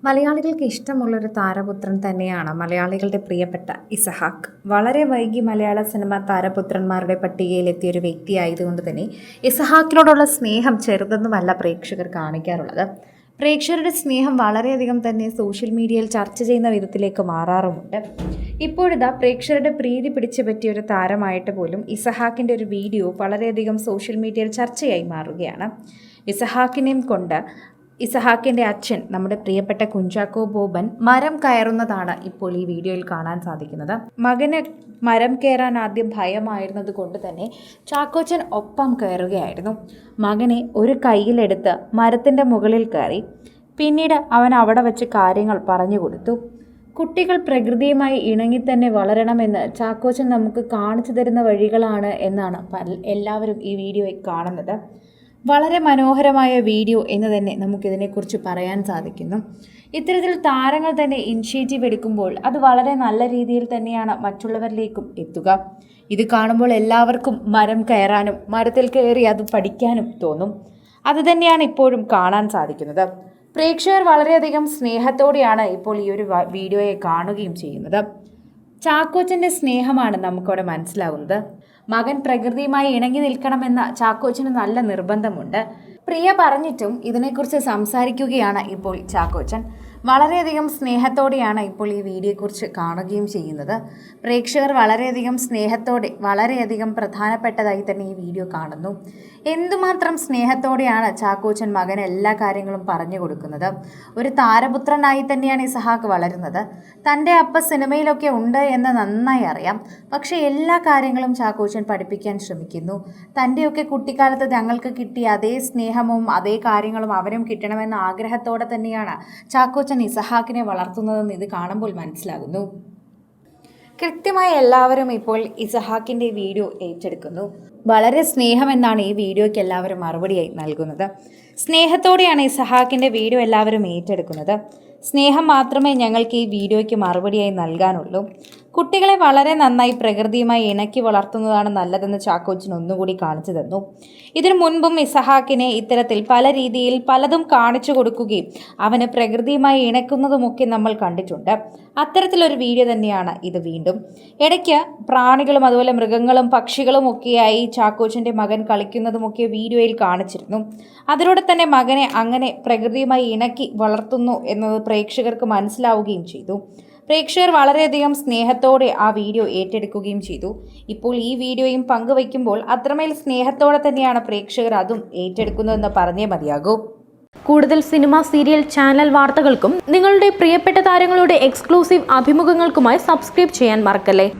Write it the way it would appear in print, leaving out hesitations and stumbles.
മലയാളികൾക്ക് ഇഷ്ടമുള്ളൊരു താരപുത്രൻ തന്നെയാണ് മലയാളികളുടെ പ്രിയപ്പെട്ട ഇസഹാക്ക്. വളരെ വൈകി മലയാള സിനിമ താരപുത്രന്മാരുടെ പട്ടികയിലെത്തിയൊരു വ്യക്തിയായതുകൊണ്ട് തന്നെ ഇസഹാക്കിനോടുള്ള സ്നേഹം ചെറുതൊന്നുമല്ല പ്രേക്ഷകർ കാണിക്കാറുള്ളത്. പ്രേക്ഷകരുടെ സ്നേഹം വളരെയധികം തന്നെ സോഷ്യൽ മീഡിയയിൽ ചർച്ച ചെയ്യുന്ന വിധത്തിലേക്ക് മാറാറുമുണ്ട്. ഇപ്പോഴിതാ പ്രേക്ഷകരുടെ പ്രീതി പിടിച്ചു പറ്റിയ ഒരു താരമായിട്ട് പോലും ഇസഹാക്കിൻ്റെ ഒരു വീഡിയോ വളരെയധികം സോഷ്യൽ മീഡിയയിൽ ചർച്ചയായി മാറുകയാണ്. ഇസഹാക്കിനെയും കൊണ്ട് ഇസഹാക്കിൻ്റെ അച്ഛൻ നമ്മുടെ പ്രിയപ്പെട്ട കുഞ്ചാക്കോ ബോബൻ മരം കയറുന്നതാണ് ഇപ്പോൾ ഈ വീഡിയോയിൽ കാണാൻ സാധിക്കുന്നത്. മകന് മരം കയറാൻ ആദ്യം ഭയമായിരുന്നത് കൊണ്ട് തന്നെ ചാക്കോച്ചൻ ഒപ്പം കയറുകയായിരുന്നു. മകനെ ഒരു കൈയിലെടുത്ത് മരത്തിൻ്റെ മുകളിൽ കയറി. പിന്നീട് അവൻ അവിടെ വെച്ച് കാര്യങ്ങൾ പറഞ്ഞു കൊടുത്തു. കുട്ടികൾ പ്രകൃതിയുമായി ഇണങ്ങി തന്നെ വളരണമെന്ന് ചാക്കോച്ചൻ നമുക്ക് കാണിച്ചു തരുന്ന വഴികളാണ് എന്നാണ് എല്ലാവരും ഈ വീഡിയോയിൽ കാണുന്നത്. വളരെ മനോഹരമായ വീഡിയോ എന്ന് തന്നെ നമുക്കിതിനെക്കുറിച്ച് പറയാൻ സാധിക്കുന്നു. ഇത്തരത്തിൽ താരങ്ങൾ തന്നെ ഇനിഷ്യേറ്റീവ് എടുക്കുമ്പോൾ അത് വളരെ നല്ല രീതിയിൽ തന്നെയാണ് മറ്റുള്ളവരിലേക്കും എത്തുക. ഇത് കാണുമ്പോൾ എല്ലാവർക്കും മരം കയറാനും മരത്തിൽ കയറി അത് പഠിക്കാനും തോന്നും. അത് തന്നെയാണ് ഇപ്പോഴും കാണാൻ സാധിക്കുന്നത്. പ്രേക്ഷകർ വളരെയധികം സ്നേഹത്തോടെയാണ് ഇപ്പോൾ ഈ ഒരു വീഡിയോയെ കാണുകയും ചെയ്യുന്നത്. ചാക്കോച്ചൻ്റെ സ്നേഹമാണ് നമുക്കവിടെ മനസ്സിലാവുന്നത്. മകൻ പ്രകൃതിയുമായി ഇണങ്ങി നിൽക്കണമെന്ന ചാക്കോച്ചന് നല്ല നിർബന്ധമുണ്ട്. പ്രിയ പറഞ്ഞിട്ടും ഇതിനെക്കുറിച്ച് സംസാരിക്കുകയാണ് ഇപ്പോൾ ചാക്കോച്ചൻ. വളരെയധികം സ്നേഹത്തോടെയാണ് ഇപ്പോൾ ഈ വീഡിയോയെക്കുറിച്ച് കാണുകയും ചെയ്യുന്നത്. പ്രേക്ഷകർ വളരെയധികം സ്നേഹത്തോടെ വളരെയധികം പ്രധാനപ്പെട്ടതായി തന്നെ ഈ വീഡിയോ കാണുന്നു. എന്തുമാത്രം സ്നേഹത്തോടെയാണ് ചാക്കോച്ചൻ മകന് എല്ലാ കാര്യങ്ങളും പറഞ്ഞു കൊടുക്കുന്നത്. ഒരു താരപുത്രനായി തന്നെയാണ് ഇസഹാക്ക് വളരുന്നത്. തൻ്റെ അപ്പ സിനിമയിലൊക്കെ ഉണ്ട് എന്ന് നന്നായി അറിയാം. പക്ഷേ എല്ലാ കാര്യങ്ങളും ചാക്കോച്ചൻ പഠിപ്പിക്കാൻ ശ്രമിക്കുന്നു. തൻ്റെയൊക്കെ കുട്ടിക്കാലത്ത് ഞങ്ങൾക്ക് കിട്ടിയ അതേ സ്നേഹവും അതേ കാര്യങ്ങളും അവനും കിട്ടണമെന്ന ആഗ്രഹത്തോടെ തന്നെയാണ് ചാക്കോച്ചൻ ഇസഹാക്കിനെ വളർത്തുന്നതെന്ന് ഇത് കാണുമ്പോൾ മനസ്സിലാകുന്നു. കൃത്യമായി എല്ലാവരും ഇപ്പോൾ ഇസഹാക്കിൻ്റെ വീഡിയോ ഏറ്റെടുക്കുന്നു. വളരെ സ്നേഹമെന്നാണ് ഈ വീഡിയോയ്ക്ക് എല്ലാവരും മറുപടിയായി നൽകുന്നത്. സ്നേഹത്തോടെയാണ് ഇസഹാക്കിൻ്റെ വീഡിയോ എല്ലാവരും ഏറ്റെടുക്കുന്നത്. സ്നേഹം മാത്രമേ ഞങ്ങൾക്ക് ഈ വീഡിയോയ്ക്ക് മറുപടിയായി നൽകാനുള്ളൂ. കുട്ടികളെ വളരെ നന്നായി പ്രകൃതിയുമായി ഇണക്കി വളർത്തുന്നതാണ് നല്ലതെന്ന് ചാക്കോച്ചൻ ഒന്നുകൂടി കാണിച്ചു തന്നു. ഇതിനു മുൻപും ഇസഹാക്കിനെ ഇത്തരത്തിൽ പല രീതിയിൽ പലതും കാണിച്ചു കൊടുക്കുകയും അവന് പ്രകൃതിയുമായി ഇണക്കുന്നതുമൊക്കെ നമ്മൾ കണ്ടിട്ടുണ്ട്. അത്തരത്തിലൊരു വീഡിയോ തന്നെയാണ് ഇത് വീണ്ടും. ഇടയ്ക്ക് പ്രാണികളും അതുപോലെ മൃഗങ്ങളും പക്ഷികളും ഒക്കെയായി ചാക്കോച്ചൻ്റെ മകൻ കളിക്കുന്നതുമൊക്കെ വീഡിയോയിൽ കാണിച്ചിരുന്നു. അതിലൂടെ തന്നെ മകനെ അങ്ങനെ പ്രകൃതിയുമായി ഇണക്കി വളർത്തുന്നു എന്നത് പ്രേക്ഷകർക്ക് മനസ്സിലാവുകയും ചെയ്തു. പ്രേക്ഷകർ വളരെയധികം സ്നേഹത്തോടെ ആ വീഡിയോ ഏറ്റെടുക്കുകയും ചെയ്തു. ഇപ്പോൾ ഈ വീഡിയോയും പങ്കുവയ്ക്കുമ്പോൾ അത്രമേൽ സ്നേഹത്തോടെ തന്നെയാണ് പ്രേക്ഷകർ അതും ഏറ്റെടുക്കുന്നതെന്ന് പറഞ്ഞേ മതിയാകൂ. കൂടുതൽ സിനിമ, സീരിയൽ, ചാനൽ വാർത്തകൾക്കും നിങ്ങളുടെ പ്രിയപ്പെട്ട താരങ്ങളുടെ എക്സ്ക്ലൂസീവ് അഭിമുഖങ്ങൾക്കുമായി സബ്സ്ക്രൈബ് ചെയ്യാൻ മറക്കല്ലേ.